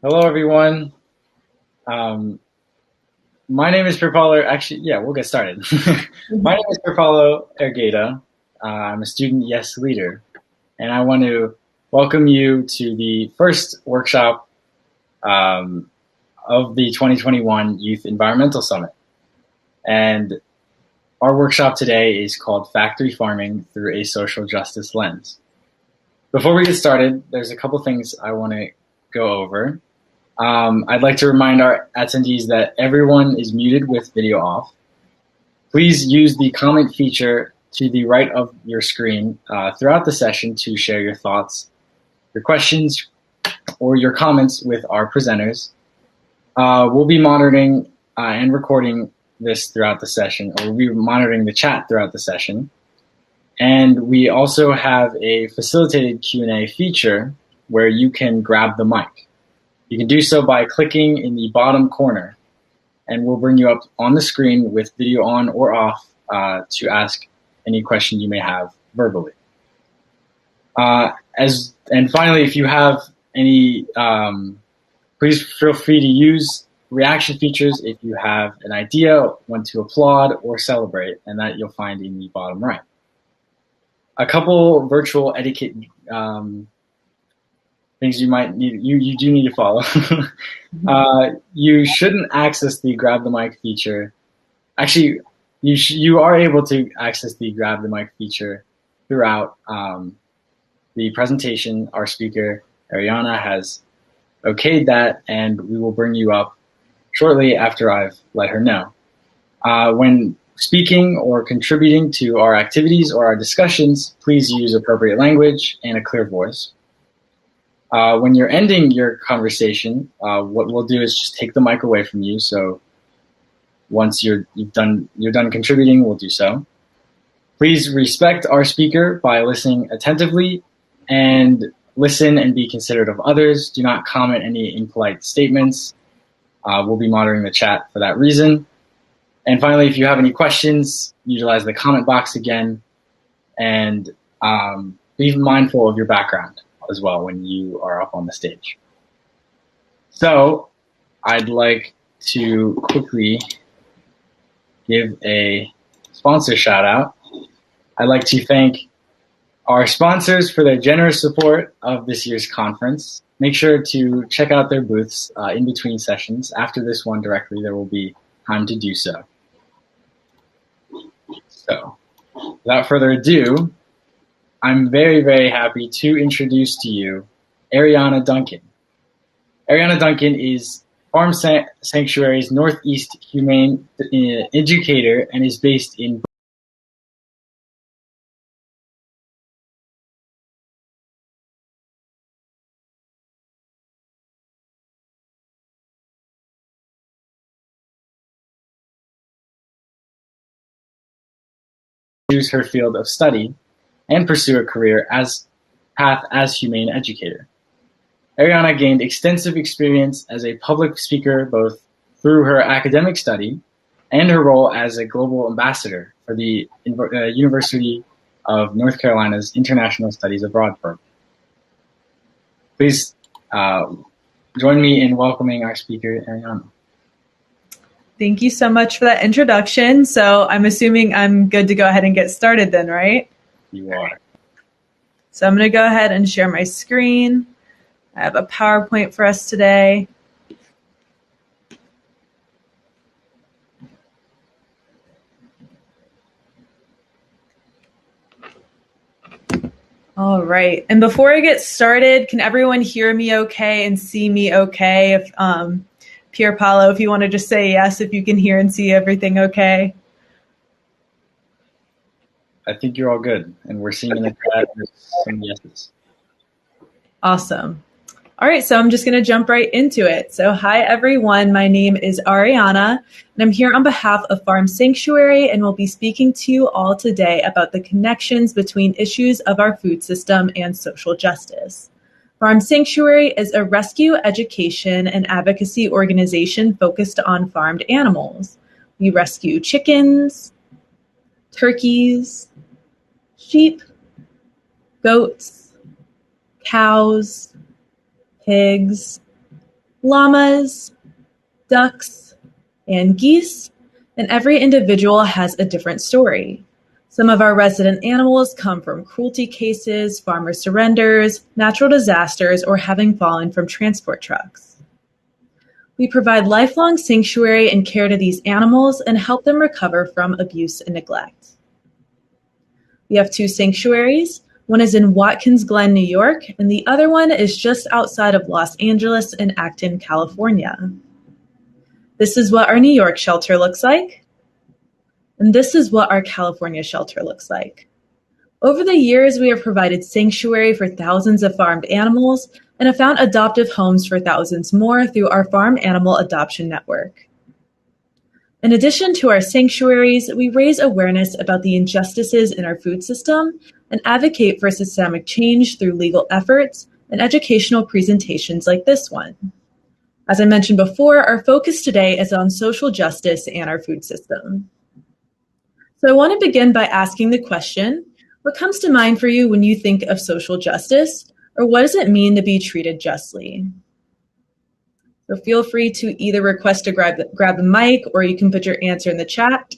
Hello, everyone. Um, my name is Pierpaolo. Actually, yeah, we'll get started. My name is Pierpaolo Ergata. I'm a student Yes leader, and I want to welcome you to the first workshop um, of the 2021 Youth Environmental Summit. And our workshop today is called Factory Farming Through a Social Justice Lens. Before we get started, there's a couple things I want to go over. I'd like to remind our attendees that everyone is muted with video off. Please use the comment feature to the right of your screen throughout the session to share your thoughts, your questions, or your comments with our presenters. We'll be monitoring and recording this throughout the session, or we'll be monitoring the chat throughout the session. And we also have a facilitated Q&A feature where you can grab the mic. You can do so by clicking in the bottom corner, and we'll bring you up on the screen with video on or off to ask any question you may have verbally. And finally, if you have any, please feel free to use reaction features if you have an idea, want to applaud or celebrate, and that you'll find in the bottom right. A couple virtual etiquette things you might need, you do need to follow. You shouldn't access the grab the mic feature. Actually, you are able to access the grab the mic feature throughout the presentation. Our speaker, Ariana, has okayed that, and we will bring you up shortly after I've let her know. When speaking or contributing to our activities or our discussions, please use appropriate language and a clear voice. When you're ending your conversation, what we'll do is just take the mic away from you. So once you're done contributing, we'll do so. Please respect our speaker by listening attentively and listen and be considerate of others. Do not comment any impolite statements. We'll be monitoring the chat for that reason. And finally, if you have any questions, utilize the comment box again, and be mindful of your background as well when you are up on the stage. So I'd like to quickly give a sponsor shout out. I'd like to thank our sponsors for their generous support of this year's conference. Make sure to check out their booths in between sessions. After this one directly, there will be time to do so. So without further ado, I'm very, very happy to introduce to you Ariana Duncan. Ariana Duncan is Farm Sanctuary's Northeast Humane Educator and is based in choose her field of study and pursue a career path as humane educator. Ariana gained extensive experience as a public speaker both through her academic study and her role as a global ambassador for the University of North Carolina's International Studies Abroad program. Please join me in welcoming our speaker, Ariana. Thank you so much for that introduction. So I'm assuming I'm good to go ahead and get started then, right? You are. So I'm going to go ahead and share my screen. I have a PowerPoint for us today. All right. And before I get started, can everyone hear me okay and see me okay? If Pierpaolo, if you want to just say yes, if you can hear and see everything okay. I think you're all good. And we're seeing in the chat some yeses. Awesome. All right, so I'm just going to jump right into it. So hi, everyone. My name is Ariana, and I'm here on behalf of Farm Sanctuary, and we'll be speaking to you all today about the connections between issues of our food system and social justice. Farm Sanctuary is a rescue, education, and advocacy organization focused on farmed animals. We rescue chickens, turkeys, sheep, goats, cows, pigs, llamas, ducks, and geese, and every individual has a different story. Some of our resident animals come from cruelty cases, farmer surrenders, natural disasters, or having fallen from transport trucks. We provide lifelong sanctuary and care to these animals and help them recover from abuse and neglect. We have 2 sanctuaries. One is in Watkins Glen, New York, and the other one is just outside of Los Angeles in Acton, California. This is what our New York shelter looks like, and this is what our California shelter looks like. Over the years, we have provided sanctuary for thousands of farmed animals and have found adoptive homes for thousands more through our farm animal adoption network. In addition to our sanctuaries, we raise awareness about the injustices in our food system and advocate for systemic change through legal efforts and educational presentations like this one. As I mentioned before, our focus today is on social justice and our food system. So I want to begin by asking the question, what comes to mind for you when you think of social justice, or what does it mean to be treated justly? So feel free to either request to grab the mic, or you can put your answer in the chat.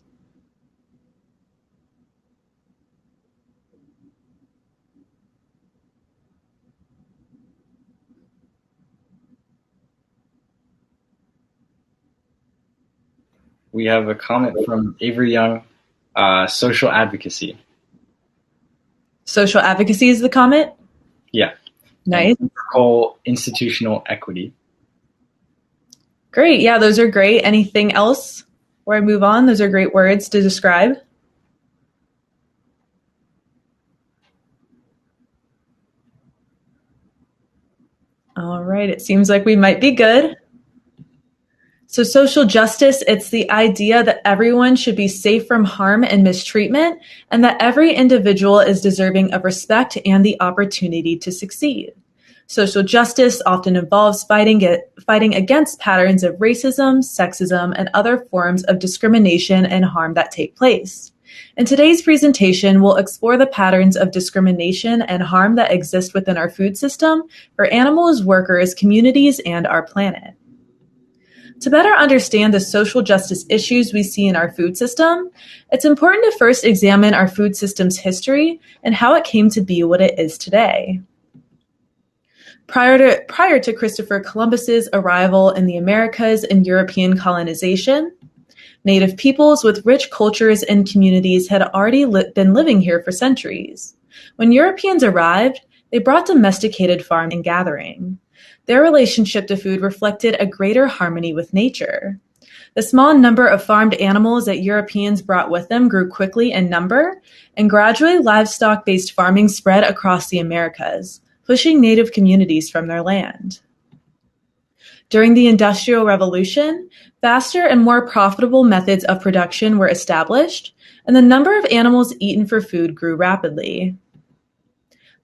We have a comment from Avery Young, social advocacy. Social advocacy is the comment? Yeah. Nice. Call institutional equity. Great. Yeah, those are great. Anything else before I move on? Those are great words to describe. All right. It seems like we might be good. So social justice, it's the idea that everyone should be safe from harm and mistreatment, and that every individual is deserving of respect and the opportunity to succeed. Social justice often involves fighting against patterns of racism, sexism, and other forms of discrimination and harm that take place. In today's presentation, we'll explore the patterns of discrimination and harm that exist within our food system for animals, workers, communities, and our planet. To better understand the social justice issues we see in our food system, it's important to first examine our food system's history and how it came to be what it is today. Prior to Christopher Columbus's arrival in the Americas and European colonization, Native peoples with rich cultures and communities had already been living here for centuries. When Europeans arrived, they brought domesticated farming and gathering. Their relationship to food reflected a greater harmony with nature. The small number of farmed animals that Europeans brought with them grew quickly in number, and gradually livestock-based farming spread across the Americas, pushing Native communities from their land. During the Industrial Revolution, faster and more profitable methods of production were established, and the number of animals eaten for food grew rapidly.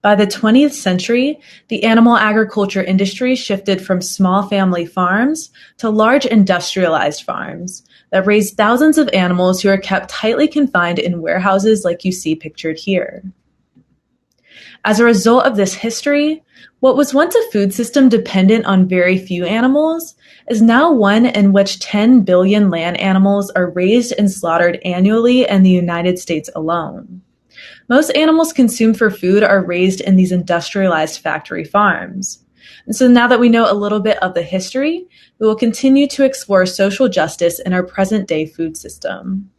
By the 20th century, the animal agriculture industry shifted from small family farms to large industrialized farms that raised thousands of animals who are kept tightly confined in warehouses like you see pictured here. As a result of this history, what was once a food system dependent on very few animals is now one in which 10 billion land animals are raised and slaughtered annually in the United States alone. Most animals consumed for food are raised in these industrialized factory farms. And so now that we know a little bit of the history, we will continue to explore social justice in our present-day food system.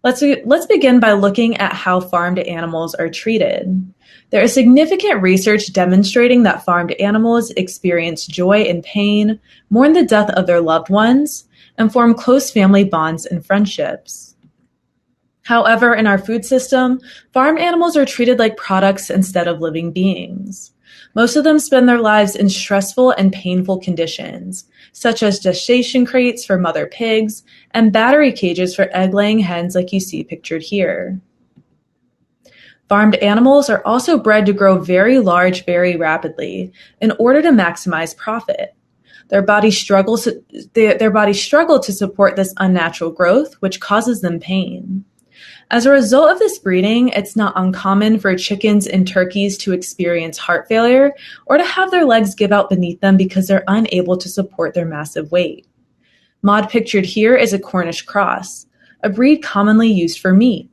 Let's begin by looking at how farmed animals are treated. There is significant research demonstrating that farmed animals experience joy and pain, mourn the death of their loved ones, and form close family bonds and friendships. However, in our food system, farm animals are treated like products instead of living beings. Most of them spend their lives in stressful and painful conditions, such as gestation crates for mother pigs and battery cages for egg-laying hens like you see pictured here. Farmed animals are also bred to grow very large very rapidly in order to maximize profit. Their bodies struggle to support this unnatural growth, which causes them pain. As a result of this breeding, it's not uncommon for chickens and turkeys to experience heart failure or to have their legs give out beneath them because they're unable to support their massive weight. Maud pictured here is a Cornish cross, a breed commonly used for meat.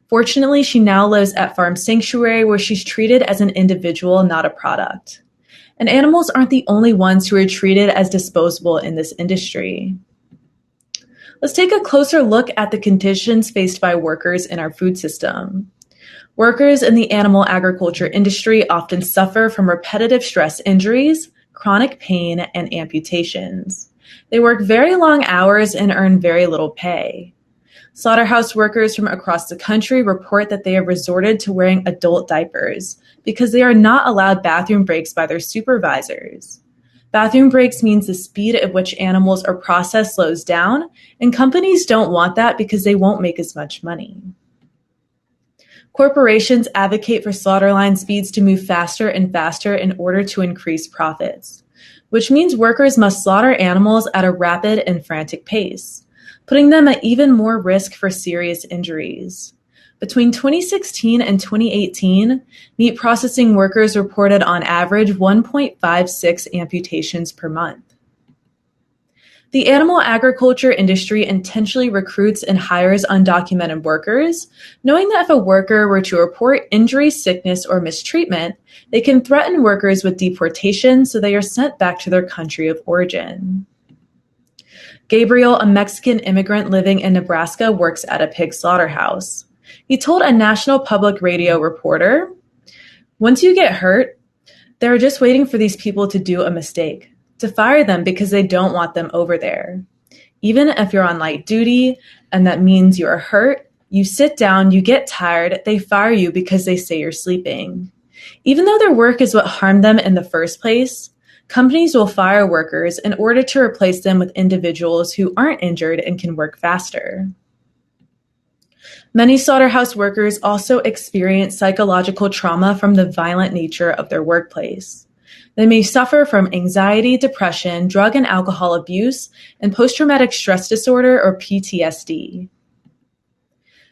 Fortunately, she now lives at Farm Sanctuary where she's treated as an individual, not a product. And animals aren't the only ones who are treated as disposable in this industry. Let's take a closer look at the conditions faced by workers in our food system. Workers in the animal agriculture industry often suffer from repetitive stress injuries, chronic pain, and amputations. They work very long hours and earn very little pay. Slaughterhouse workers from across the country report that they have resorted to wearing adult diapers because they are not allowed bathroom breaks by their supervisors. Bathroom breaks means the speed at which animals are processed slows down, and companies don't want that because they won't make as much money. Corporations advocate for slaughter line speeds to move faster and faster in order to increase profits, which means workers must slaughter animals at a rapid and frantic pace, putting them at even more risk for serious injuries. Between 2016 and 2018, meat processing workers reported on average 1.56 amputations per month. The animal agriculture industry intentionally recruits and hires undocumented workers, knowing that if a worker were to report injury, sickness, or mistreatment, they can threaten workers with deportation so they are sent back to their country of origin. Gabriel, a Mexican immigrant living in Nebraska, works at a pig slaughterhouse. He told a national public radio reporter, "Once you get hurt, they're just waiting for these people to do a mistake, to fire them because they don't want them over there. Even if you're on light duty and that means you are hurt, you sit down, you get tired, they fire you because they say you're sleeping. Even though their work is what harmed them in the first place, companies will fire workers in order to replace them with individuals who aren't injured and can work faster." Many slaughterhouse workers also experience psychological trauma from the violent nature of their workplace. They may suffer from anxiety, depression, drug and alcohol abuse, and post-traumatic stress disorder or PTSD.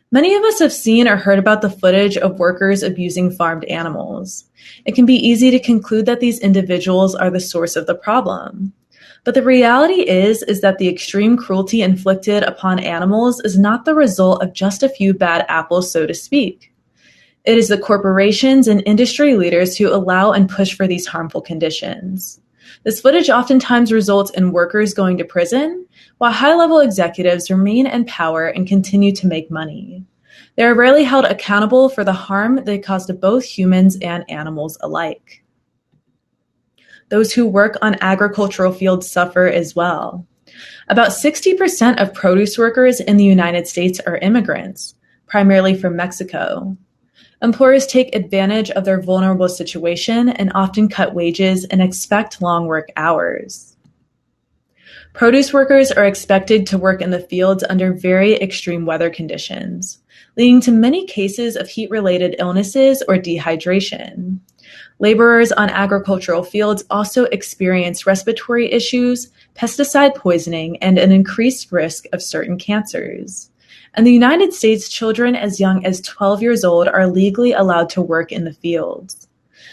Many of us have seen or heard about the footage of workers abusing farmed animals. It can be easy to conclude that these individuals are the source of the problem. But the reality is that the extreme cruelty inflicted upon animals is not the result of just a few bad apples, so to speak. It is the corporations and industry leaders who allow and push for these harmful conditions. This footage oftentimes results in workers going to prison, while high-level executives remain in power and continue to make money. They are rarely held accountable for the harm they cause to both humans and animals alike. Those who work on agricultural fields suffer as well. About 60% of produce workers in the United States are immigrants, primarily from Mexico. Employers take advantage of their vulnerable situation and often cut wages and expect long work hours. Produce workers are expected to work in the fields under very extreme weather conditions, leading to many cases of heat-related illnesses or dehydration. Laborers on agricultural fields also experience respiratory issues, pesticide poisoning, and an increased risk of certain cancers. In the United States, children as young as 12 years old are legally allowed to work in the fields.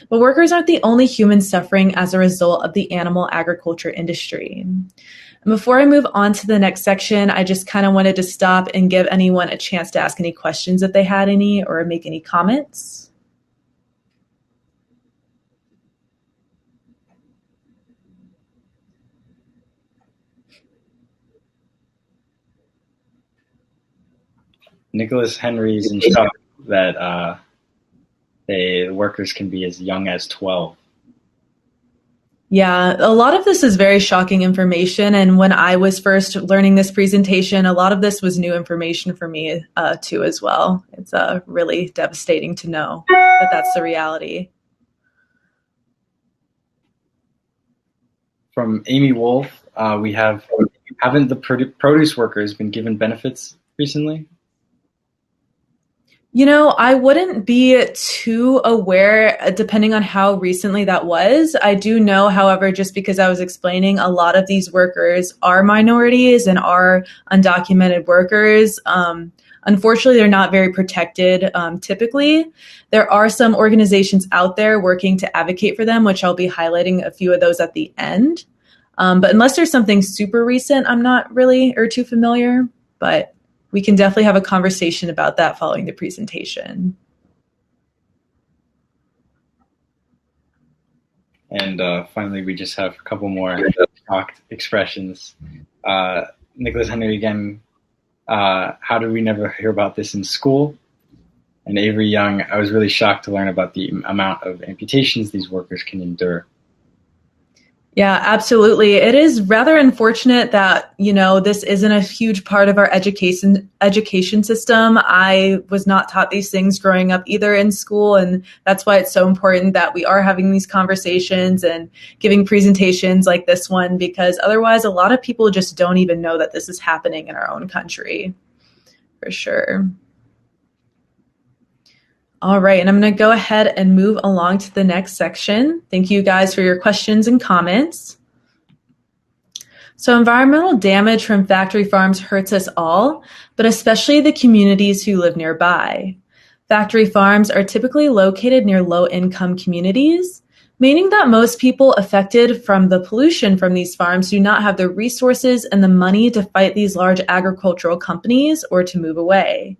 But workers aren't the only humans suffering as a result of the animal agriculture industry. And before I move on to the next section, I just kind of wanted to stop and give anyone a chance to ask any questions if they had any or make any comments. Nicholas Henry's in shock that the workers can be as young as 12. Yeah, a lot of this is very shocking information. And when I was first learning this presentation, a lot of this was new information for me too as well. It's really devastating to know that that's the reality. From Amy Wolf, we have, haven't the produce workers been given benefits recently? You know, I wouldn't be too aware depending on how recently that was. I do know, however, just because I was explaining, a lot of these workers are minorities and are undocumented workers. Unfortunately, they're not very protected typically. There are some organizations out there working to advocate for them, which I'll be highlighting a few of those at the end. But unless there's something super recent, I'm not really or too familiar, but we can definitely have a conversation about that following the presentation. And finally, we just have a couple more shocked expressions. Nicholas Henry again, how did we never hear about this in school? And Avery Young, I was really shocked to learn about the amount of amputations these workers can endure. Yeah, absolutely. It is rather unfortunate that, this isn't a huge part of our education system. I was not taught these things growing up either in school, and that's why it's so important that we are having these conversations and giving presentations like this one, because otherwise a lot of people just don't even know that this is happening in our own country, for sure. All right, and I'm going to go ahead and move along to the next section. Thank you guys for your questions and comments. So environmental damage from factory farms hurts us all, but especially the communities who live nearby. Factory farms are typically located near low-income communities, meaning that most people affected from the pollution from these farms do not have the resources and the money to fight these large agricultural companies or to move away.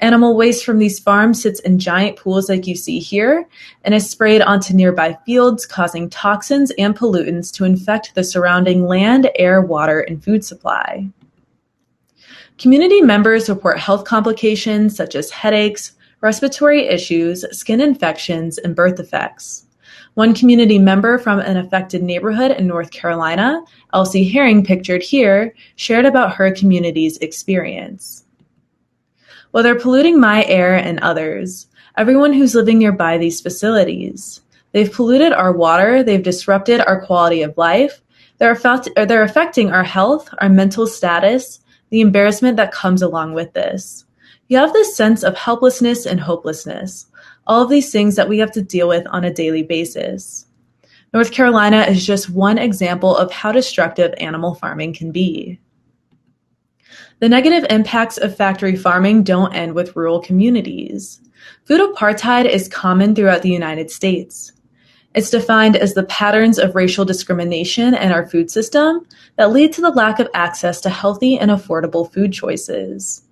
Animal waste from these farms sits in giant pools like you see here and is sprayed onto nearby fields, causing toxins and pollutants to infect the surrounding land, air, water, and food supply. Community members report health complications such as headaches, respiratory issues, skin infections, and birth defects. One community member from an affected neighborhood in North Carolina, Elsie Herring pictured here, shared about her community's experience. Well, they're polluting my air and others, everyone who's living nearby these facilities. They've polluted our water, they've disrupted our quality of life, they're affecting our health, our mental status, the embarrassment that comes along with this. You have this sense of helplessness and hopelessness, all of these things that we have to deal with on a daily basis. North Carolina is just one example of how destructive animal farming can be. The negative impacts of factory farming don't end with rural communities. Food apartheid is common throughout the United States. It's defined as the patterns of racial discrimination in our food system that lead to the lack of access to healthy and affordable food choices.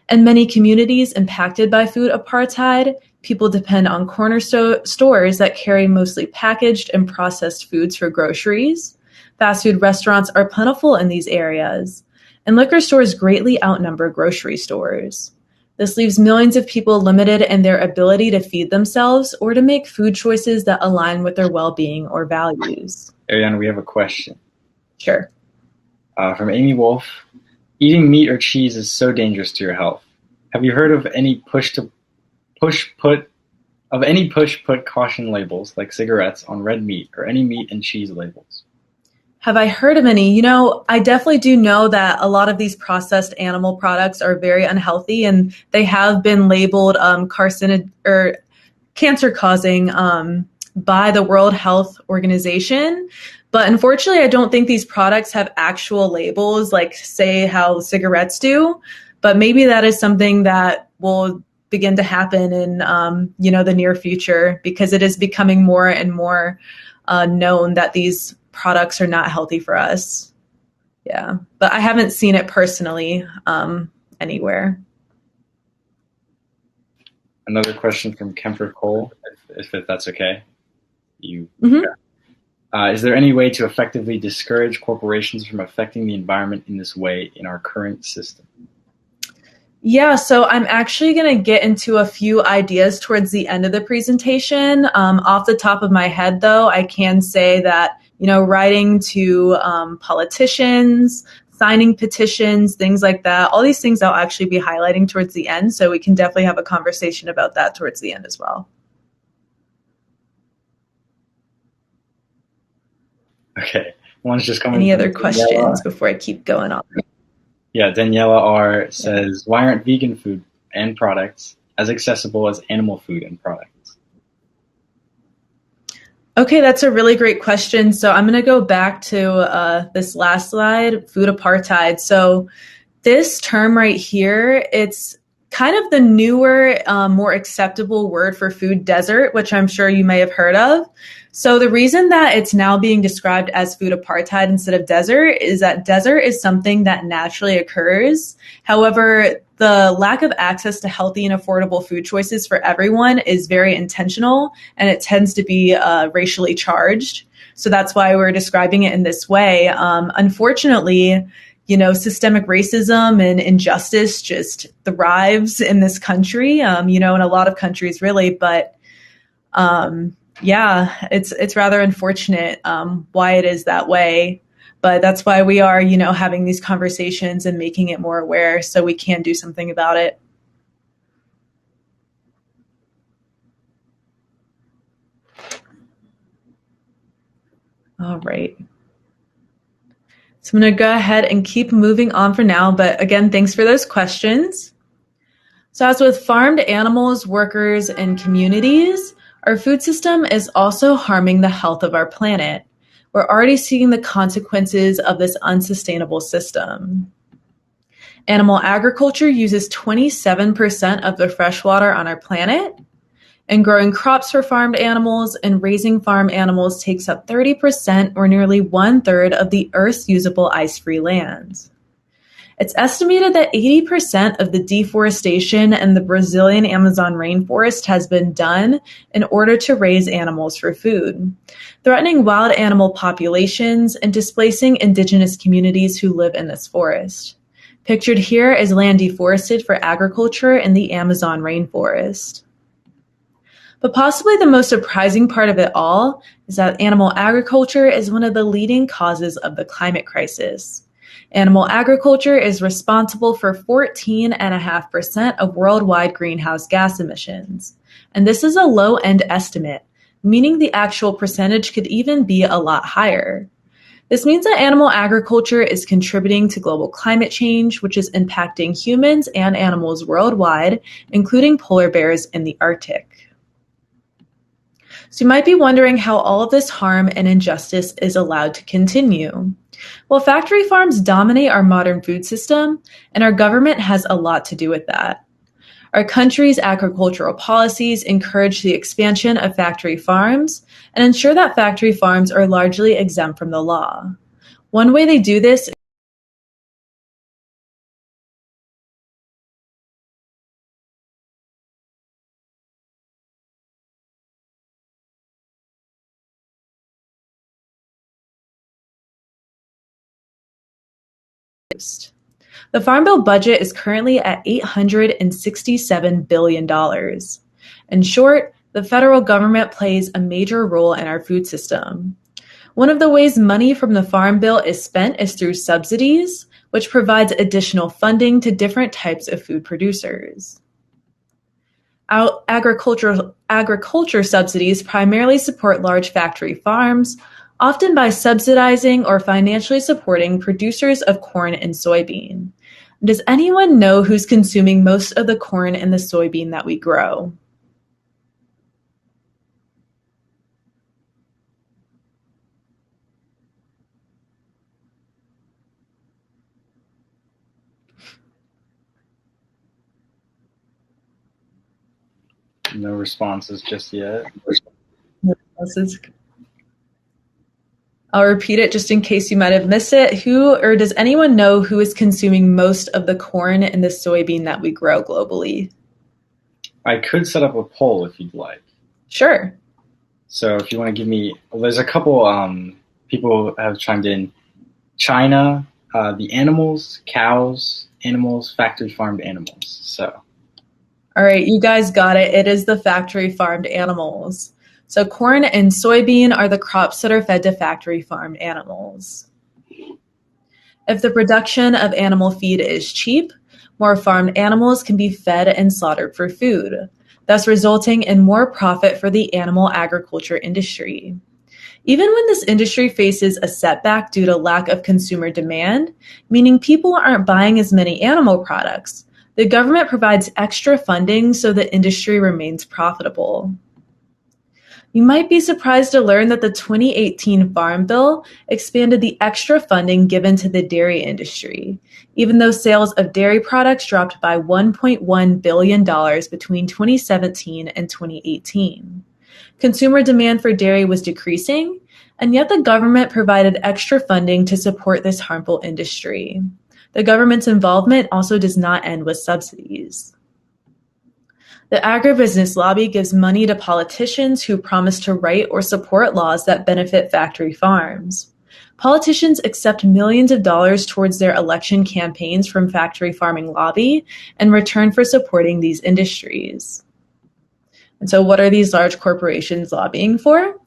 In many communities impacted by food apartheid, people depend on corner stores that carry mostly packaged and processed foods for groceries. Fast food restaurants are plentiful in these areas, and liquor stores greatly outnumber grocery stores. This leaves millions of people limited in their ability to feed themselves or to make food choices that align with their well-being or values. Ariana, we have a question. Sure. From Amy Wolf. Eating meat or cheese is so dangerous to your health. Have you heard of any push put caution labels like cigarettes on red meat or any meat and cheese labels? Have I heard of any? I definitely do know that a lot of these processed animal products are very unhealthy, and they have been labeled cancer-causing by the World Health Organization. But unfortunately, I don't think these products have actual labels like, say, how cigarettes do. But maybe that is something that will begin to happen in the near future, because it is becoming more and more known that these products are not healthy for us. Yeah, but I haven't seen it personally anywhere. Another question from Kemper Cole, if that's okay. Is there any way to effectively discourage corporations from affecting the environment in this way in our current system? Yeah, so I'm actually going to get into a few ideas towards the end of the presentation. Off the top of my head, though, I can say that writing to politicians, signing petitions, things like that. All these things I'll actually be highlighting towards the end, so we can definitely have a conversation about that towards the end as well. Okay. One's just coming. Any other questions before I keep going on? Yeah, Daniela R. says, why aren't vegan food and products as accessible as animal food and products? Okay, that's a really great question. So I'm going to go back to this last slide, food apartheid. So this term right here, it's kind of the newer, more acceptable word for food, desert, which I'm sure you may have heard of. So the reason that it's now being described as food apartheid instead of desert is that desert is something that naturally occurs. However, the lack of access to healthy and affordable food choices for everyone is very intentional, and it tends to be racially charged. So that's why we're describing it in this way. Unfortunately, systemic racism and injustice just thrives in this country, in a lot of countries really, but yeah, it's rather unfortunate why it is that way. But that's why we are, having these conversations and making it more aware so we can do something about it. All right. So I'm going to go ahead and keep moving on for now. But again, thanks for those questions. So as with farmed animals, workers, and communities, our food system is also harming the health of our planet. We're already seeing the consequences of this unsustainable system. Animal agriculture uses 27% of the fresh water on our planet, and growing crops for farmed animals and raising farm animals takes up 30% or nearly 1/3 of the Earth's usable ice-free lands. It's estimated that 80% of the deforestation in the Brazilian Amazon rainforest has been done in order to raise animals for food, threatening wild animal populations and displacing indigenous communities who live in this forest. Pictured here is land deforested for agriculture in the Amazon rainforest. But possibly the most surprising part of it all is that animal agriculture is one of the leading causes of the climate crisis. Animal agriculture is responsible for 14.5% of worldwide greenhouse gas emissions. And this is a low-end estimate, meaning the actual percentage could even be a lot higher. This means that animal agriculture is contributing to global climate change, which is impacting humans and animals worldwide, including polar bears in the Arctic. So you might be wondering how all of this harm and injustice is allowed to continue. Well, factory farms dominate our modern food system, and our government has a lot to do with that. Our country's agricultural policies encourage the expansion of factory farms and ensure that factory farms are largely exempt from the law. One way they do this is the Farm Bill budget is currently at $867 billion. In short, the federal government plays a major role in our food system. One of the ways money from the Farm Bill is spent is through subsidies, which provides additional funding to different types of food producers. Agriculture subsidies primarily support large factory farms, often by subsidizing or financially supporting producers of corn and soybean. Does anyone know who's consuming most of the corn and the soybean that we grow? No responses just yet. I'll repeat it just in case you might have missed it. Who or does anyone know who is consuming most of the corn and the soybean that we grow globally? I could set up a poll if you'd like. Sure. So if you want to give me, there's a couple people have chimed in. China, the animals, cows, animals, factory farmed animals. So. All right, you guys got it. It is the factory farmed animals. So corn and soybean are the crops that are fed to factory farmed animals. If the production of animal feed is cheap, more farmed animals can be fed and slaughtered for food, thus resulting in more profit for the animal agriculture industry. Even when this industry faces a setback due to lack of consumer demand, meaning people aren't buying as many animal products, the government provides extra funding so the industry remains profitable. You might be surprised to learn that the 2018 Farm Bill expanded the extra funding given to the dairy industry, even though sales of dairy products dropped by $1.1 billion between 2017 and 2018. Consumer demand for dairy was decreasing, and yet the government provided extra funding to support this harmful industry. The government's involvement also does not end with subsidies. The agribusiness lobby gives money to politicians who promise to write or support laws that benefit factory farms. Politicians accept millions of dollars towards their election campaigns from factory farming lobby in return for supporting these industries. And so what are these large corporations lobbying for?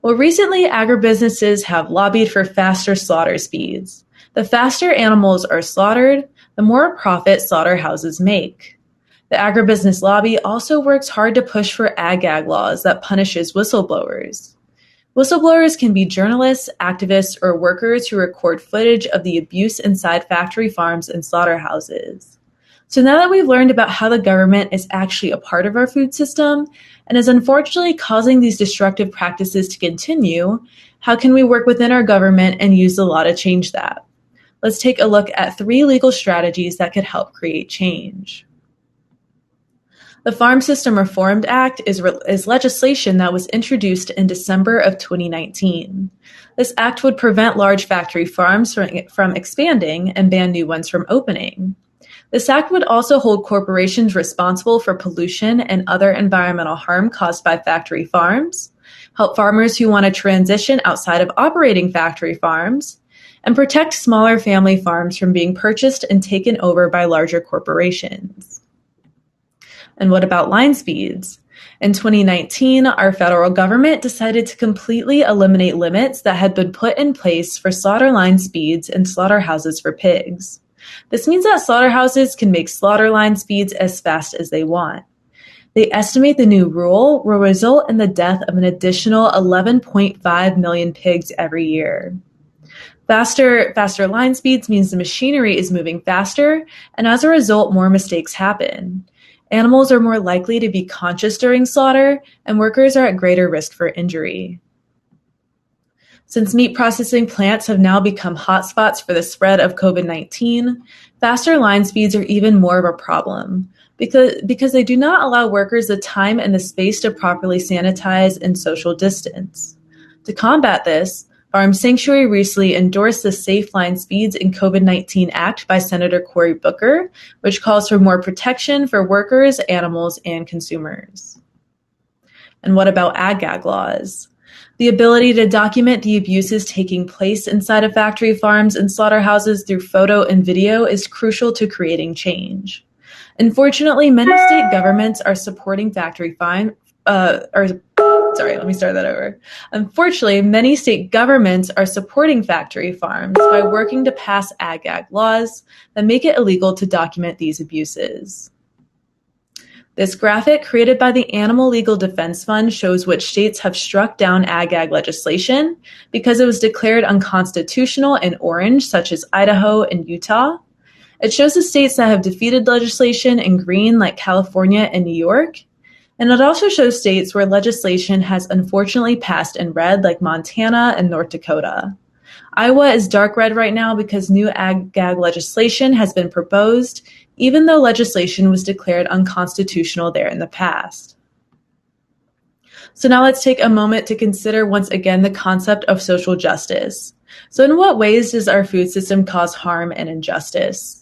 Well, recently agribusinesses have lobbied for faster slaughter speeds. The faster animals are slaughtered, the more profit slaughterhouses make. The agribusiness lobby also works hard to push for ag-gag laws that punishes whistleblowers. Whistleblowers can be journalists, activists, or workers who record footage of the abuse inside factory farms and slaughterhouses. So now that we've learned about how the government is actually a part of our food system and is unfortunately causing these destructive practices to continue, how can we work within our government and use the law to change that? Let's take a look at 3 legal strategies that could help create change. The Farm System Reform Act is legislation that was introduced in December of 2019. This act would prevent large factory farms from expanding and ban new ones from opening. This act would also hold corporations responsible for pollution and other environmental harm caused by factory farms, help farmers who want to transition outside of operating factory farms, and protect smaller family farms from being purchased and taken over by larger corporations. And what about line speeds? In 2019, our federal government decided to completely eliminate limits that had been put in place for slaughter line speeds in slaughterhouses for pigs. This means that slaughterhouses can make slaughter line speeds as fast as they want. They estimate the new rule will result in the death of an additional 11.5 million pigs every year. Faster line speeds means the machinery is moving faster, and as a result, more mistakes happen. Animals are more likely to be conscious during slaughter, and workers are at greater risk for injury. Since meat processing plants have now become hotspots for the spread of COVID-19, faster line speeds are even more of a problem because they do not allow workers the time and the space to properly sanitize and social distance. To combat this, Farm Sanctuary recently endorsed the Safe Line Speeds in COVID-19 Act by Senator Cory Booker, which calls for more protection for workers, animals, and consumers. And what about ag-gag laws? The ability to document the abuses taking place inside of factory farms and slaughterhouses through photo and video is crucial to creating change. Unfortunately, many state governments are supporting factory farms. Unfortunately, many state governments are supporting factory farms by working to pass ag-gag laws that make it illegal to document these abuses. This graphic, created by the Animal Legal Defense Fund, shows which states have struck down ag-gag legislation because it was declared unconstitutional in orange, such as Idaho and Utah. It shows the states that have defeated legislation in green, like California and New York. And it also shows states where legislation has unfortunately passed in red, like Montana and North Dakota. Iowa is dark red right now because new ag-gag legislation has been proposed, even though legislation was declared unconstitutional there in the past. So now let's take a moment to consider once again the concept of social justice. So in what ways does our food system cause harm and injustice?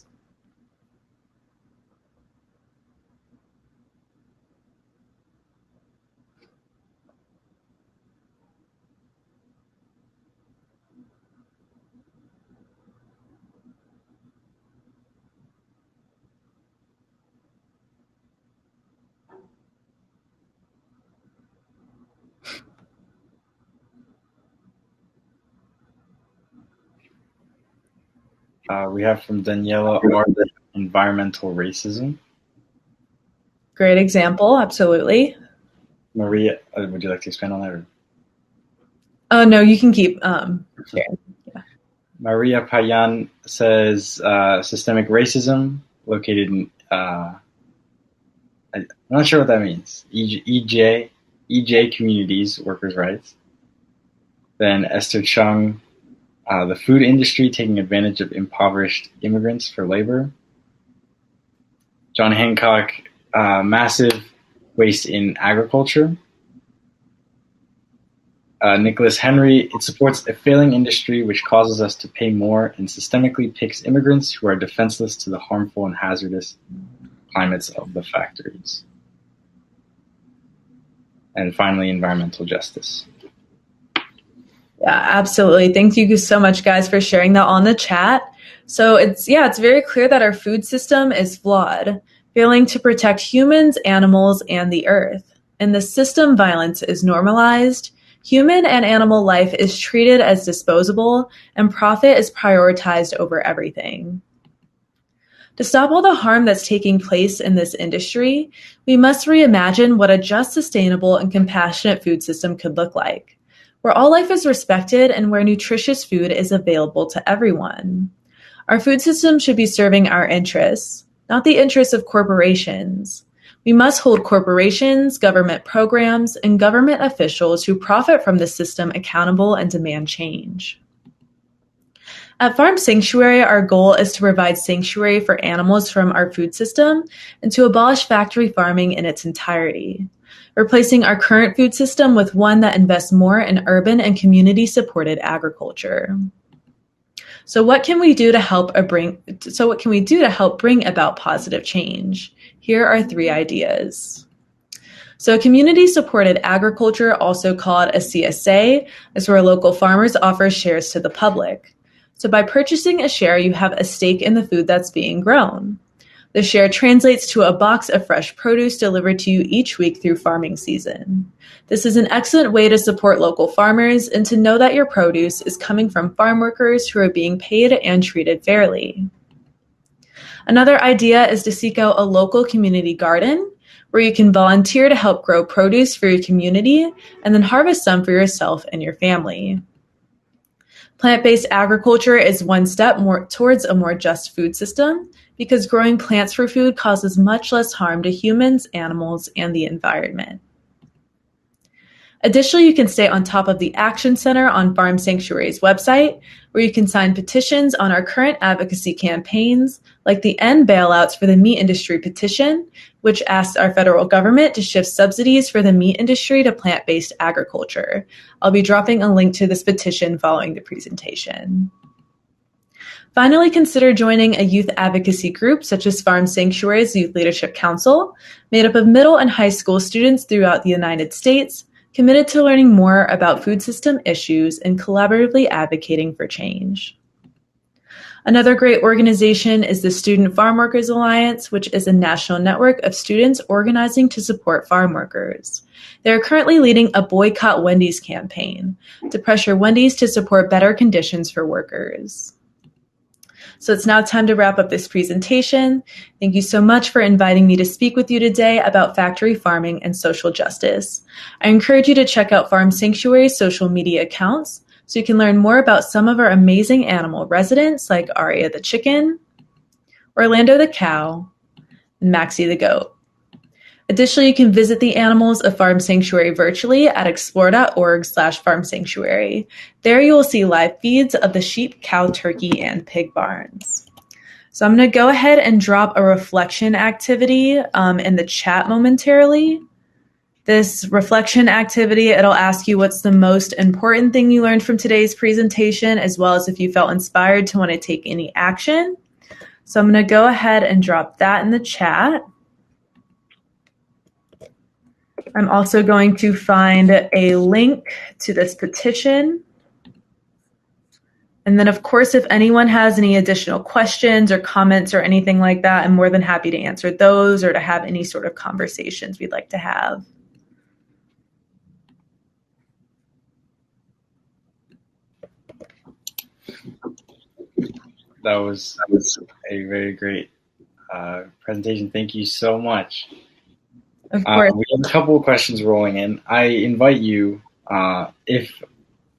We have from Daniela or environmental racism. Great example, absolutely. Maria, would you like to expand on that? Or? Oh, no, you can keep sharing. Yeah. Maria Payan says systemic racism located in, I'm not sure what that means. EJ, EJ Communities, workers' rights. Then Esther Chung, the food industry taking advantage of impoverished immigrants for labor. John Hancock, massive waste in agriculture. Nicholas Henry, it supports a failing industry which causes us to pay more and systemically picks immigrants who are defenseless to the harmful and hazardous climates of the factories. And finally, environmental justice. Yeah, absolutely. Thank you so much, guys, for sharing that on the chat. So it's very clear that our food system is flawed, failing to protect humans, animals, and the earth. And the system violence is normalized. Human and animal life is treated as disposable, and profit is prioritized over everything. To stop all the harm that's taking place in this industry, we must reimagine what a just, sustainable, and compassionate food system could look like, where all life is respected and where nutritious food is available to everyone. Our food system should be serving our interests, not the interests of corporations. We must hold corporations, government programs, and government officials who profit from the system accountable and demand change. At Farm Sanctuary, our goal is to provide sanctuary for animals from our food system and to abolish factory farming in its entirety, replacing our current food system with one that invests more in urban and community-supported agriculture. So what can we do to help bring about positive change? Here are 3 ideas. So community-supported agriculture, also called a CSA, is where local farmers offer shares to the public. So by purchasing a share, you have a stake in the food that's being grown. The share translates to a box of fresh produce delivered to you each week through farming season. This is an excellent way to support local farmers and to know that your produce is coming from farm workers who are being paid and treated fairly. Another idea is to seek out a local community garden where you can volunteer to help grow produce for your community and then harvest some for yourself and your family. Plant-based agriculture is one step more towards a more just food system because growing plants for food causes much less harm to humans, animals, and the environment. Additionally, you can stay on top of the Action Center on Farm Sanctuary's website, where you can sign petitions on our current advocacy campaigns, like the End Bailouts for the Meat Industry petition, which asks our federal government to shift subsidies for the meat industry to plant-based agriculture. I'll be dropping a link to this petition following the presentation. Finally, consider joining a youth advocacy group such as Farm Sanctuary's Youth Leadership Council, made up of middle and high school students throughout the United States, committed to learning more about food system issues and collaboratively advocating for change. Another great organization is the Student Farm Workers Alliance, which is a national network of students organizing to support farm workers. They are currently leading a Boycott Wendy's campaign to pressure Wendy's to support better conditions for workers. So it's now time to wrap up this presentation. Thank you so much for inviting me to speak with you today about factory farming and social justice. I encourage you to check out Farm Sanctuary's social media accounts so you can learn more about some of our amazing animal residents like Aria the chicken, Orlando the cow, and Maxie the goat. Additionally, you can visit the animals of Farm Sanctuary virtually at explore.org/farmsanctuary. There you will see live feeds of the sheep, cow, turkey, and pig barns. So I'm going to go ahead and drop a reflection activity in the chat momentarily. This reflection activity, it'll ask you what's the most important thing you learned from today's presentation, as well as if you felt inspired to want to take any action. So I'm going to go ahead and drop that in the chat. I'm also going to find a link to this petition. And then, of course, if anyone has any additional questions or comments or anything like that, I'm more than happy to answer those or to have any sort of conversations we'd like to have. That was a very great presentation. Thank you so much. Of course. We have a couple of questions rolling in. I invite you, if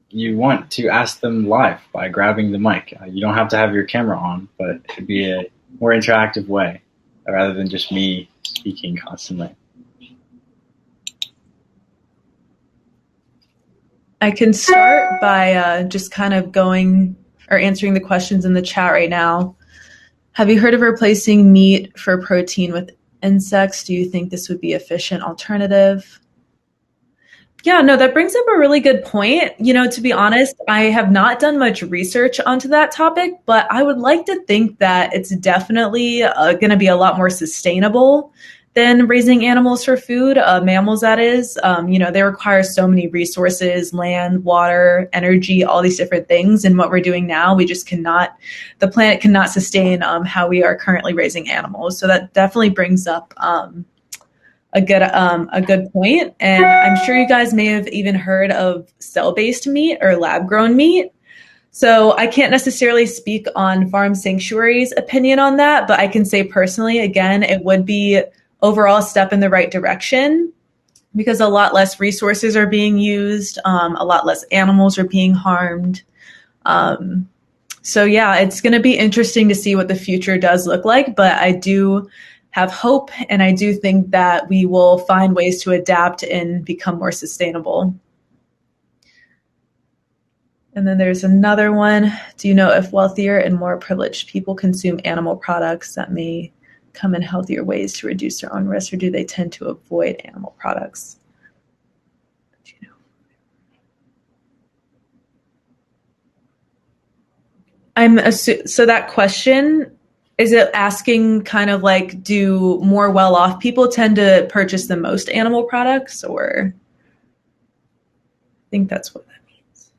you want, to ask them live by grabbing the mic. You don't have to have your camera on, but it should be a more interactive way rather than just me speaking constantly. I can start by just kind of going or answering the questions in the chat right now. Have you heard of replacing meat for protein with insects? Do you think this would be an efficient alternative? Yeah, no, that brings up a really good point. To be honest, I have not done much research onto that topic, but I would like to think that it's definitely going to be a lot more sustainable than raising animals for food, mammals, that is. They require so many resources, land, water, energy, all these different things. And what we're doing now, the planet cannot sustain how we are currently raising animals. So that definitely brings up a good point. And I'm sure you guys may have even heard of cell-based meat or lab-grown meat. So I can't necessarily speak on Farm Sanctuary's opinion on that, but I can say personally, again, it would be overall a step in the right direction because a lot less resources are being used, a lot less animals are being harmed. So yeah, it's going to be interesting to see what the future does look like, but I do have hope, and I do think that we will find ways to adapt and become more sustainable. And then there's another one. Do you know if wealthier and more privileged people consume animal products that may come in healthier ways to reduce their own risk, or do they tend to avoid animal products? Do you know? So that question, is it asking kind of like, do more well-off people tend to purchase the most animal products, or? I think that's what that means.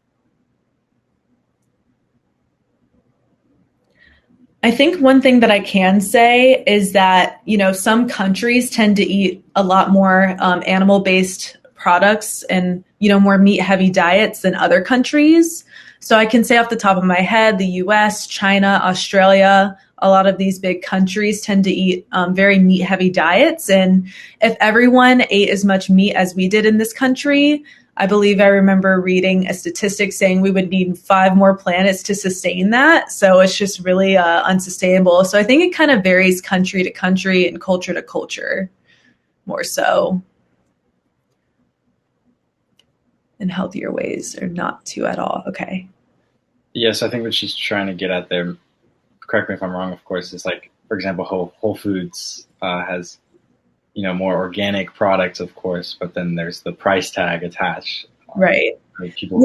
I think one thing that I can say is that, some countries tend to eat a lot more animal-based products and, more meat-heavy diets than other countries. So I can say off the top of my head, the US, China, Australia, a lot of these big countries tend to eat very meat-heavy diets. And if everyone ate as much meat as we did in this country, I believe I remember reading a statistic saying we would need 5 more planets to sustain that. So it's just really unsustainable. So I think it kind of varies country to country and culture to culture more so. In healthier ways, or not to at all. Okay. Yes, I think what she's trying to get at there, correct me if I'm wrong, of course, is like, for example, Whole Foods has, more organic products, of course, but then there's the price tag attached. Right. People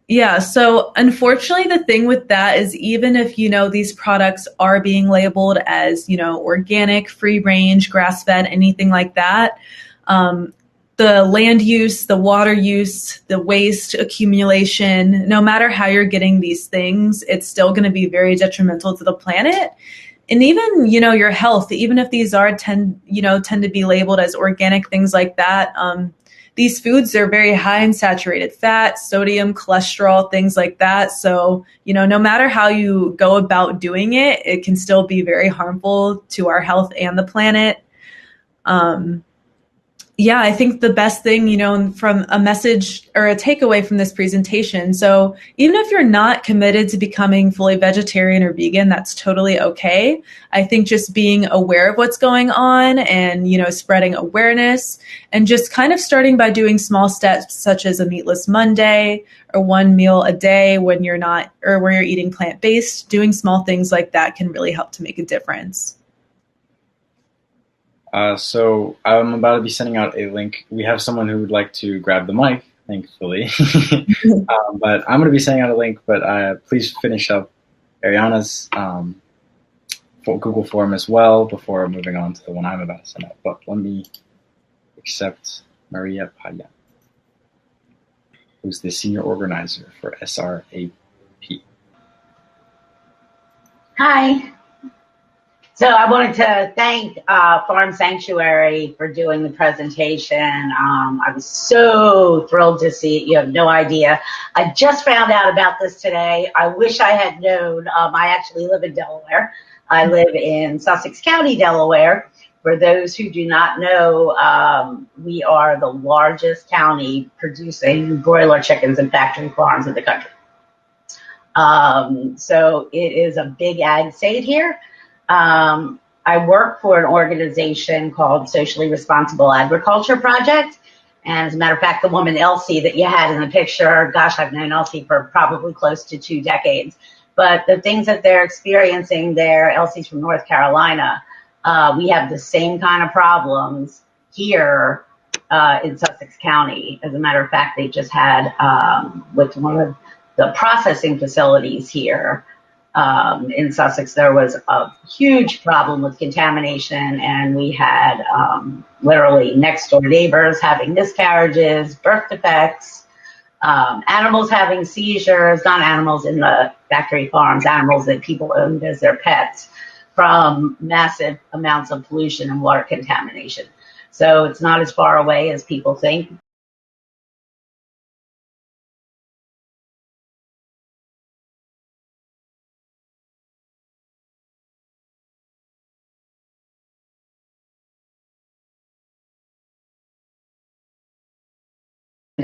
Yeah. So unfortunately, the thing with that is even if, these products are being labeled as, organic, free range, grass fed, anything like that, the land use, the water use, the waste accumulation, no matter how you're getting these things, it's still going to be very detrimental to the planet. And even, your health, even if these tend to be labeled as organic, things like that, these foods are very high in saturated fat, sodium, cholesterol, things like that. So, no matter how you go about doing it, it can still be very harmful to our health and the planet. Yeah, I think the best thing, from a message or a takeaway from this presentation. So even if you're not committed to becoming fully vegetarian or vegan, that's totally okay. I think just being aware of what's going on and, spreading awareness and just kind of starting by doing small steps such as a meatless Monday or 1 meal a day when you're not, or where you're eating plant-based, doing small things like that can really help to make a difference. So I'm about to be sending out a link. We have someone who would like to grab the mic, thankfully. But I'm going to be sending out a link, but please finish up Ariana's Google form as well before moving on to the one I'm about to send out. But let me accept Maria Paya, who's the senior organizer for SRAP. Hi. So I wanted to thank Farm Sanctuary for doing the presentation. I was so thrilled to see it. You have no idea. I just found out about this today. I wish I had known. I actually live in Delaware. I live in Sussex County, Delaware. For those who do not know, we are the largest county producing broiler chickens and factory farms in the country. So it is a big ag state here. I work for an organization called Socially Responsible Agriculture Project, And as a matter of fact, the woman Elsie that you had in the picture, gosh, I've known Elsie for probably close to 2 decades. But the things that they're experiencing there, Elsie's from North Carolina, we have the same kind of problems here in Sussex County. As a matter of fact, they just had with one of the processing facilities here in Sussex, there was a huge problem with contamination, and we had literally next door neighbors having miscarriages, birth defects, animals having seizures, not animals in the factory farms, animals that people owned as their pets, from massive amounts of pollution and water contamination. So it's not as far away as people think.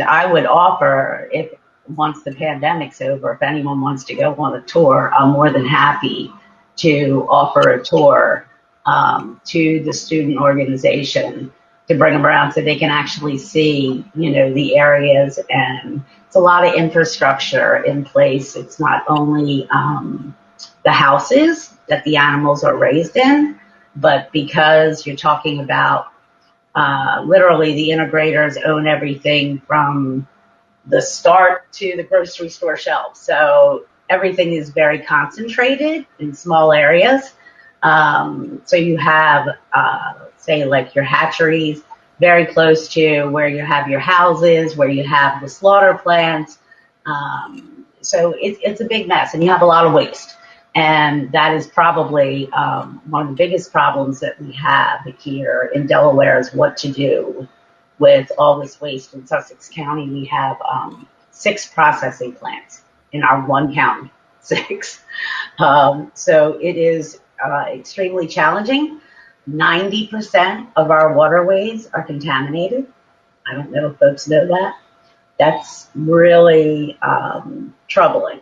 I would offer, if once the pandemic's over, if anyone wants to go on a tour, I'm more than happy to offer a tour to the student organization to bring them around so they can actually see, the areas. And it's a lot of infrastructure in place. It's not only the houses that the animals are raised in, but because you're talking about literally the integrators own everything from the start to the grocery store shelves. So everything is very concentrated in small areas. So you have, say, like your hatcheries very close to where you have your houses, where you have the slaughter plants. So it's a big mess, and you have a lot of waste. And that is probably one of the biggest problems that we have here in Delaware, is what to do with all this waste. In Sussex County, we have 6 processing plants in our one county, 6. So it is extremely challenging. 90% of our waterways are contaminated. I don't know if folks know that. That's really troubling.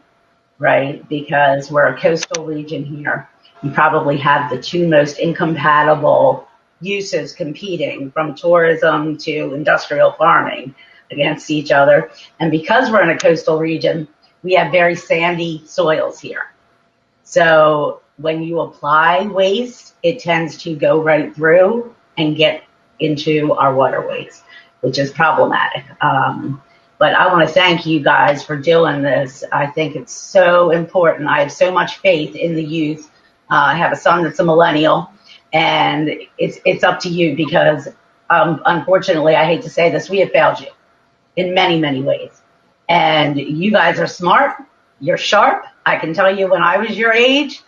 Right? Because we're a coastal region here. You probably have the 2 most incompatible uses competing, from tourism to industrial farming, against each other. And because we're in a coastal region, we have very sandy soils here. So when you apply waste, it tends to go right through and get into our waterways, which is problematic. But I want to thank you guys for doing this. I think it's so important. I have so much faith in the youth. I have a son that's a millennial, and it's up to you, because unfortunately, I hate to say this, we have failed you in many, many ways. And you guys are smart. You're sharp. I can tell you, when I was your age,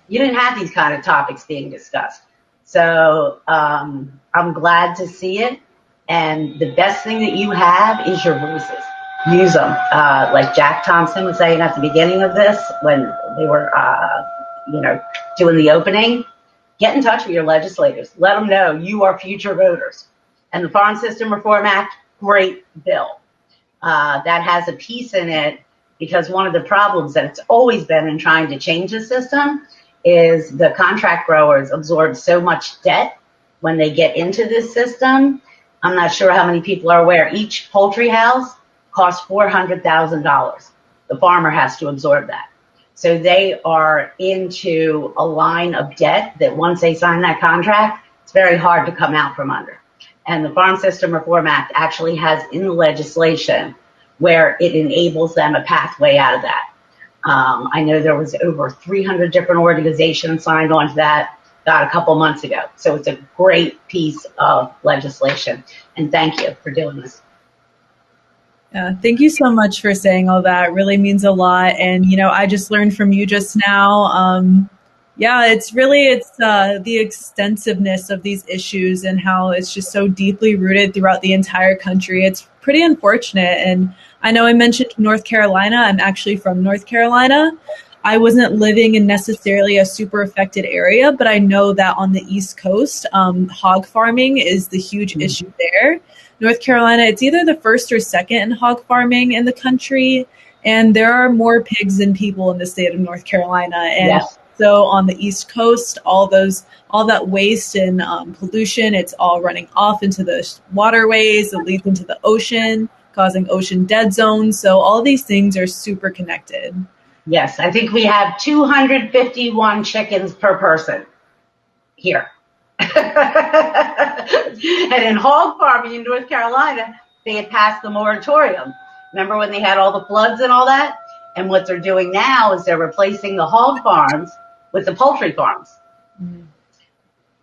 you didn't have these kind of topics being discussed. So I'm glad to see it. And the best thing that you have is your voices. Use them. Like Jack Thompson was saying at the beginning of this, when they were, doing the opening, get in touch with your legislators. Let them know you are future voters. And the Farm System Reform Act, great bill. That has a piece in it, because one of the problems that it's always been in trying to change the system is the contract growers absorb so much debt when they get into this system. I'm not sure how many people are aware. Each poultry house costs $400,000. The farmer has to absorb that. So they are into a line of debt that once they sign that contract, it's very hard to come out from under. And the Farm System Reform Act actually has in the legislation where it enables them a pathway out of that. I know there was over 300 different organizations signed on to that a couple months ago. So it's a great piece of legislation. And thank you for doing this. Yeah, thank you so much for saying all that. It really means a lot. And, I just learned from you just now. It's the extensiveness of these issues and how it's just so deeply rooted throughout the entire country. It's pretty unfortunate. And I know I mentioned North Carolina. I'm actually from North Carolina. I wasn't living in necessarily a super affected area, but I know that on the East Coast, hog farming is the huge issue there. North Carolina, it's either the first or second in hog farming in the country, and there are more pigs than people in the state of North Carolina. And yes. So on the East Coast, all that waste and pollution, it's all running off into the waterways. It leads into the ocean, causing ocean dead zones. So all these things are super connected. Yes, I think we have 251 chickens per person here. And in hog farming in North Carolina, they had passed the moratorium. Remember when they had all the floods and all that? And what they're doing now is they're replacing the hog farms with the poultry farms. Mm-hmm.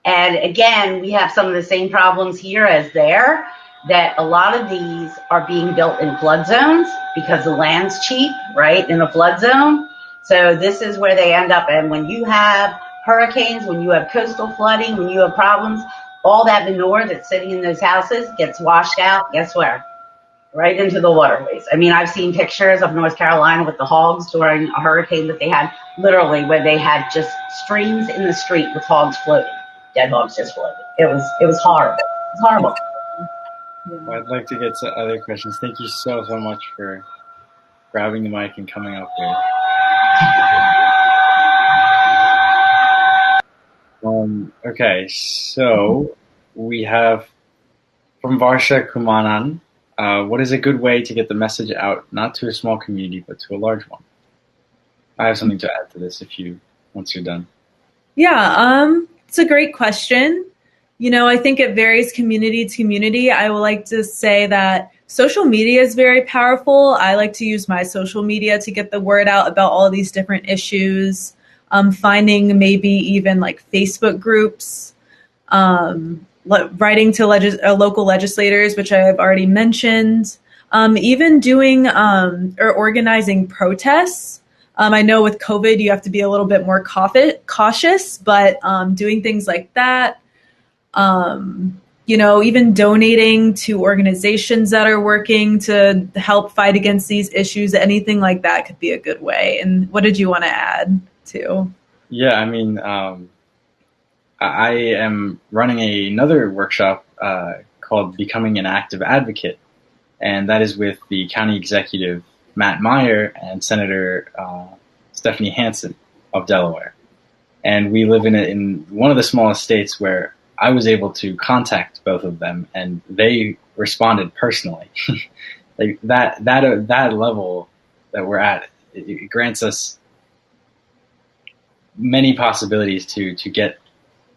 And again, we have some of the same problems here as there, that a lot of these are being built in flood zones because the land's cheap, right, in a flood zone. So this is where they end up. And when you have hurricanes, when you have coastal flooding, when you have problems, all that manure that's sitting in those houses gets washed out, guess where? Right into the waterways. I mean, I've seen pictures of North Carolina with the hogs during a hurricane that they had, literally where they had just streams in the street with hogs floating, dead hogs just floating. It was horrible. It was horrible. Well, I'd like to get to other questions. Thank you so much for grabbing the mic and coming up here. Okay, so we have from Varsha Kumanan. What is a good way to get the message out, not to a small community, but to a large one? I have something to add to this once you're done. Yeah, it's a great question. You know, I think it varies community to community. I would like to say that social media is very powerful. I like to use my social media to get the word out about all these different issues. Finding maybe even like Facebook groups, writing to local legislators, which I have already mentioned, even doing or organizing protests. I know with COVID, you have to be a little bit more cautious, but doing things like that, you know, even donating to organizations that are working to help fight against these issues, anything like that could be a good way. And what did you want to add to? Yeah, I mean, I am running another workshop called Becoming an Active Advocate, and that is with the county executive, Matt Meyer, and Senator Stephanie Hansen of Delaware. And we live in one of the smallest states where I was able to contact both of them, and they responded personally. Like that level that we're at, it grants us many possibilities to get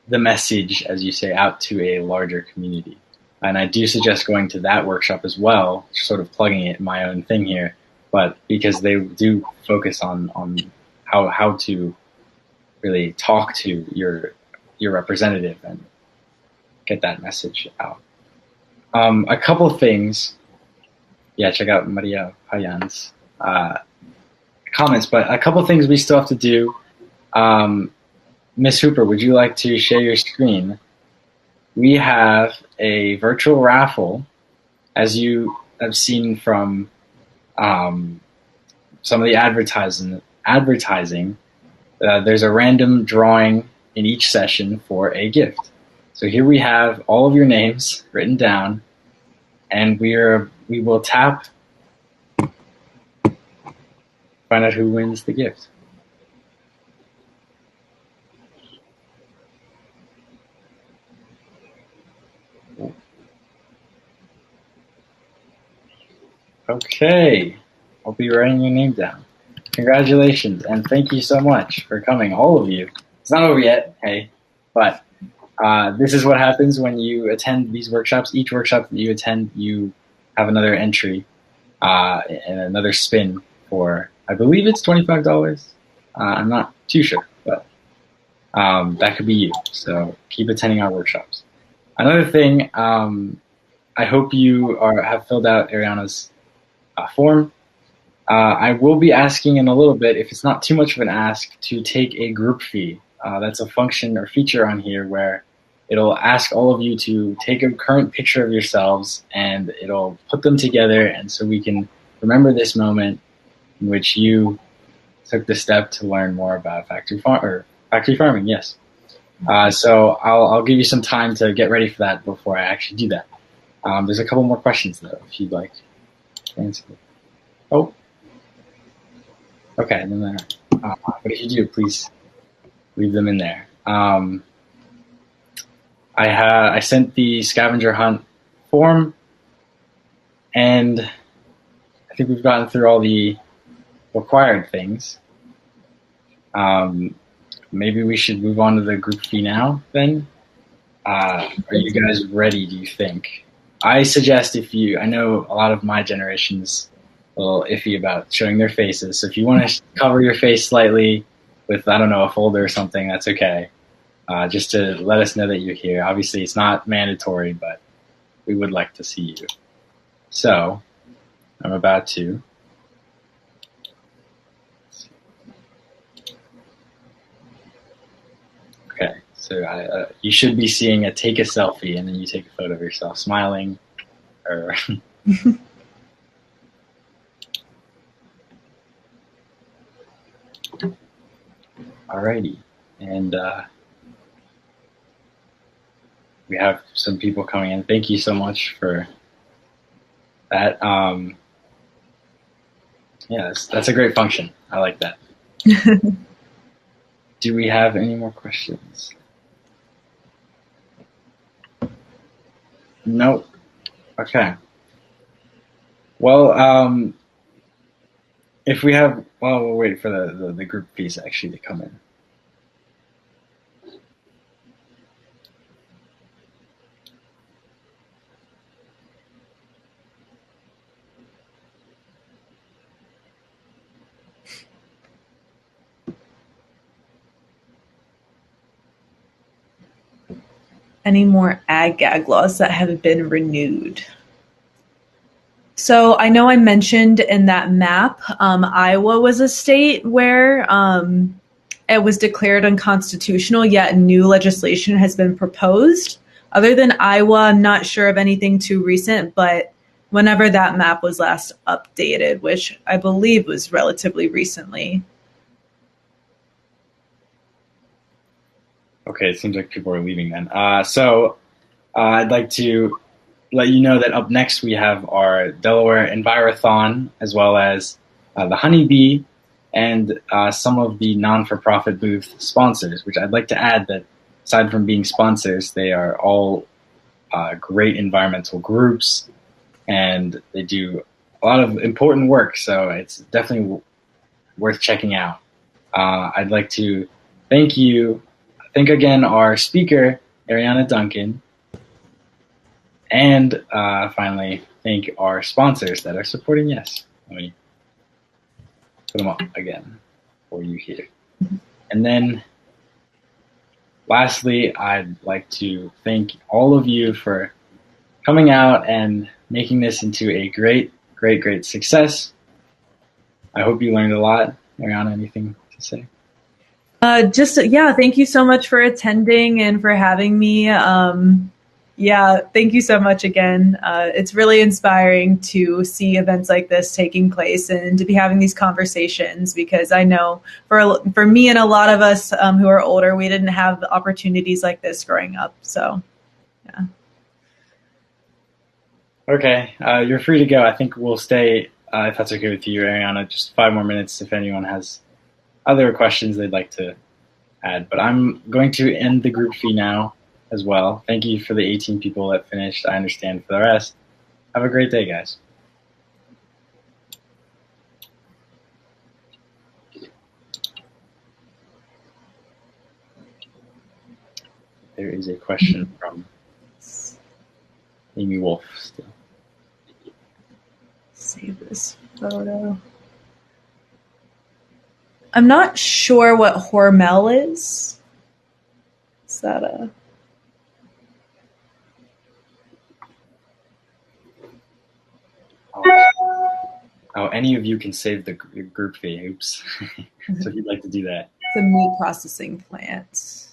the message, as you say, out to a larger community. And I do suggest going to that workshop as well, sort of plugging it in my own thing here, but because they do focus on how to really talk to your representative and get that message out. A couple of things. Yeah, check out Maria Payan's comments, but a couple of things we still have to do. Ms. Hooper, would you like to share your screen? We have a virtual raffle, as you have seen from some of the advertising. There's a random drawing in each session for a gift. So here we have all of your names written down, and we will tap, find out who wins the gift. Okay, I'll be writing your name down. Congratulations, and thank you so much for coming, all of you. It's not over yet, hey, but this is what happens when you attend these workshops. Each workshop that you attend, you have another entry and another spin for, I believe it's $25. I'm not too sure, but that could be you. So keep attending our workshops. Another thing, I hope you have filled out Ariana's form. I will be asking in a little bit, if it's not too much of an ask, to take a group fee. That's a function or feature on here where it'll ask all of you to take a current picture of yourselves, and it'll put them together, and so we can remember this moment in which you took the step to learn more about factory farming. Yes. So I'll give you some time to get ready for that before I actually do that. There's a couple more questions though, if you'd like to answer. Oh. Okay. Then, what did you do? Please leave them in there. I sent the scavenger hunt form, and I think we've gotten through all the required things. Maybe we should move on to the group fee now, then. Are you guys ready, do you think? I suggest I know a lot of my generation's a little iffy about showing their faces, so if you want to cover your face slightly with, I don't know, a folder or something, that's okay. Just to let us know that you're here. Obviously, it's not mandatory, but we would like to see you. So, I'm about to. Okay, so you should be seeing a take a selfie, and then you take a photo of yourself smiling, or alrighty, and we have some people coming in. Thank you so much for that. Yeah, that's a great function. I like that. Do we have any more questions? Nope. Okay. Well, if we have, well, we'll wait for the group fees actually to come in. Any more ag-gag laws that have been renewed? So I know I mentioned in that map, Iowa was a state where it was declared unconstitutional, yet new legislation has been proposed. Other than Iowa, I'm not sure of anything too recent, but whenever that map was last updated, which I believe was relatively recently. Okay, it seems like people are leaving then. So I'd like to let you know that up next we have our Delaware Envirothon, as well as the Honeybee, and some of the non-for-profit booth sponsors, which I'd like to add that aside from being sponsors, they are all great environmental groups, and they do a lot of important work, so it's definitely worth checking out. I'd like to thank again our speaker, Ariana Duncan, and finally, thank our sponsors that are supporting Yes. Let me put them up again for you here. And then lastly, I'd like to thank all of you for coming out and making this into a great, great, great success. I hope you learned a lot. Ariana, anything to say? Thank you so much for attending and for having me. Thank you so much again. It's really inspiring to see events like this taking place and to be having these conversations, because I know for me and a lot of us who are older, we didn't have opportunities like this growing up. So, yeah. Okay, you're free to go. I think we'll stay, if that's okay with you, Ariana, just 5 more minutes if anyone has other questions they'd like to add. But I'm going to end the group fee now as well. Thank you for the 18 people that finished. I understand for the rest. Have a great day, guys. There is a question from Amy Wolf still. Save this photo. I'm not sure what Hormel is. Is that a... Oh, any of you can save the group fee. Oops. So if you'd like to do that. It's a meat processing plant.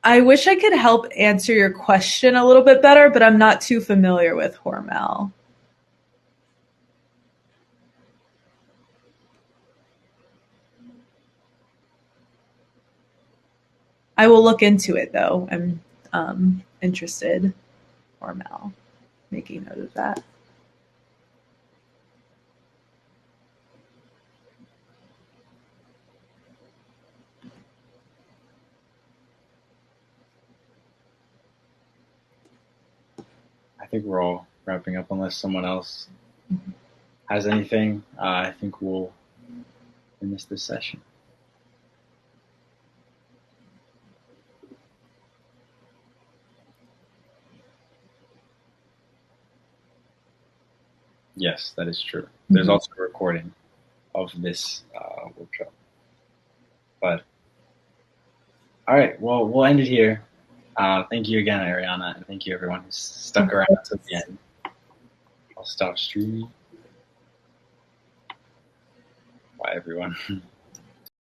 I wish I could help answer your question a little bit better, but I'm not too familiar with Hormel. I will look into it, though. I'm interested. Hormel. Making note of that. think we're all wrapping up unless someone else has anything. I think we'll finish this session. Yes, that is true. There's also a recording of this workshop. But all right, well, we'll end it here. Thank you again, Ariana, and thank you everyone who stuck around until the end. I'll stop streaming. Bye, everyone.